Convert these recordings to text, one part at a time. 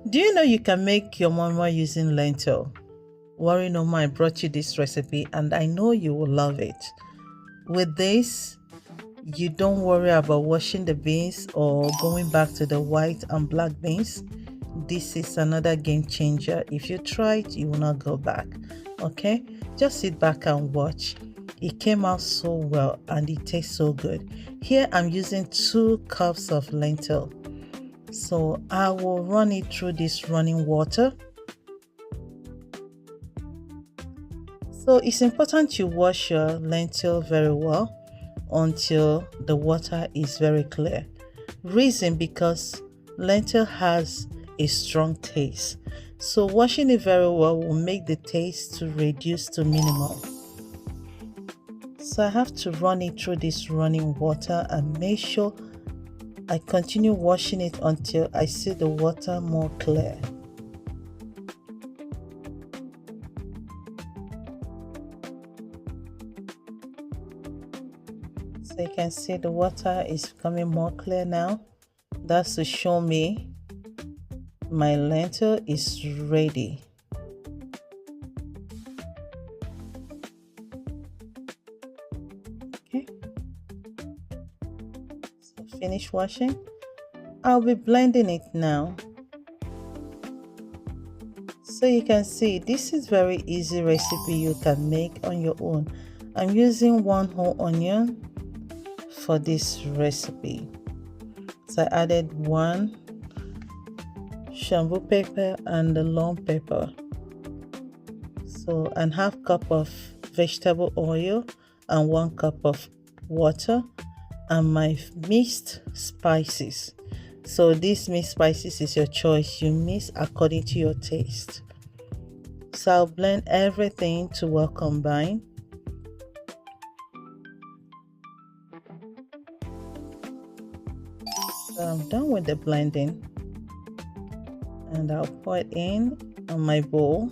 Do you know you can make your moi moi using lentil? Worry no more, I brought you this recipe and I know you will love it. With this, you don't worry about washing the beans or going back to the white and black beans. This is another game changer. If you try it, you will not go back. Okay, just sit back and watch. It came out so well and it tastes so good. Here I'm using 2 cups of lentil. So I will run it through this running water. So it's important you wash your lentil very well until the water is very clear. Reason because lentil has a strong taste. So washing it very well will make the taste to reduce to minimum. So I have to run it through this running water and make sure I continue washing it until I see the water more clear. So you can see the water is becoming more clear now. That's to show me my lentil is ready. Okay. So finish washing. I'll be blending it now. So you can see this is very easy recipe you can make on your own. I'm using 1 whole onion for this recipe. So I added 1 shambu pepper and the long pepper. So and half cup of vegetable oil and 1 cup of water and my mixed spices. So these mixed spices is your choice. You mix according to your taste. So I'll blend everything to well combine. So I'm done with the blending and I'll pour it in on my bowl.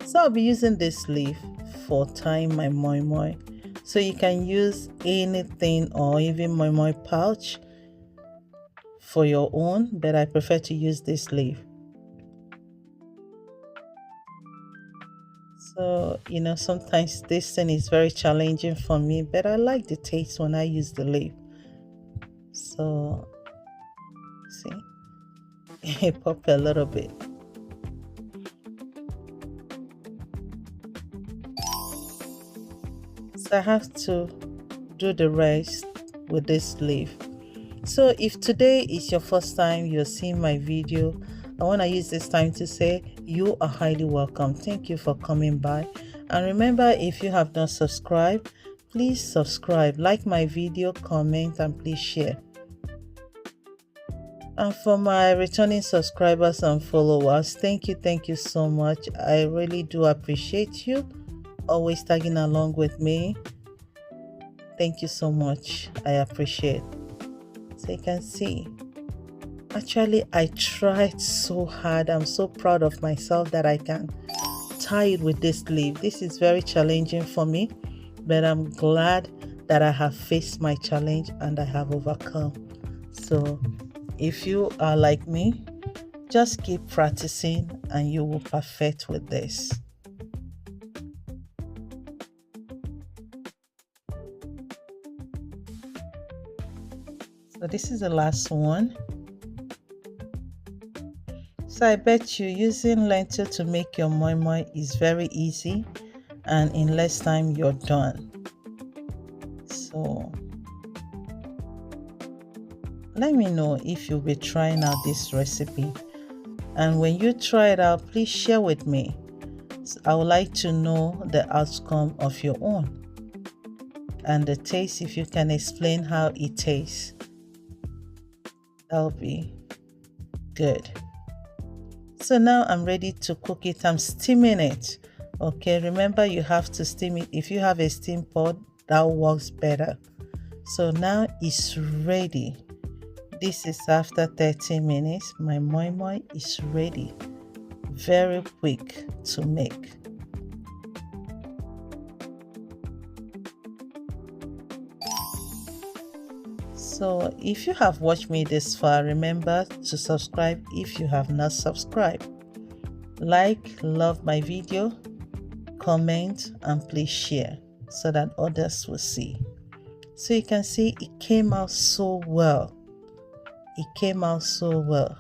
So I'll be using this leaf for tying my moi moi. So you can use anything or even moi moi pouch for your own, but I prefer to use this leaf. So, you know, sometimes this thing is very challenging for me, but I like the taste when I use the leaf. So, see, it popped a little bit. So I have to do the rest with this leaf. So if today is your first time you're seeing my video, I want to use this time to say you are highly welcome. Thank you for coming by. And remember, if you have not subscribed, please subscribe, like my video, comment, and please share. And for my returning subscribers and followers, thank you so much. I really do appreciate you always tagging along with me. Thank you so much. I appreciate. So you can see, actually I tried so hard. I'm so proud of myself that I can tie it with this leaf. This is very challenging for me, but I'm glad that I have faced my challenge and I have overcome. So if you are like me, just keep practicing and you will perfect with this. So this is the last one. So I bet you using lentil to make your moi moi is very easy and in less time you're done. So let me know if you'll be trying out this recipe. And when you try it out, please share with me. So I would like to know the outcome of your own. And the taste, if you can explain how it tastes. That'll be good. So now I'm ready to cook it. I'm steaming it. Okay, remember you have to steam it. If you have a steam pot, that works better. So now it's ready. This is after 30 minutes. My moi moi is ready. Very quick to make. So if you have watched me this far, remember to subscribe if you have not subscribed. Like, love my video, comment, and please share so that others will see. So you can see it came out so well. It came out so well.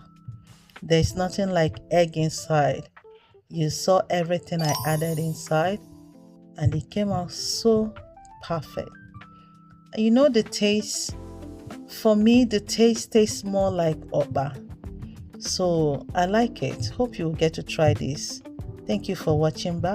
There's nothing like egg inside. You saw everything I added inside and it came out so perfect. You know the taste, for me the taste tastes more like oba. So I like it. Hope you'll get to try this. Thank you for watching. Bye.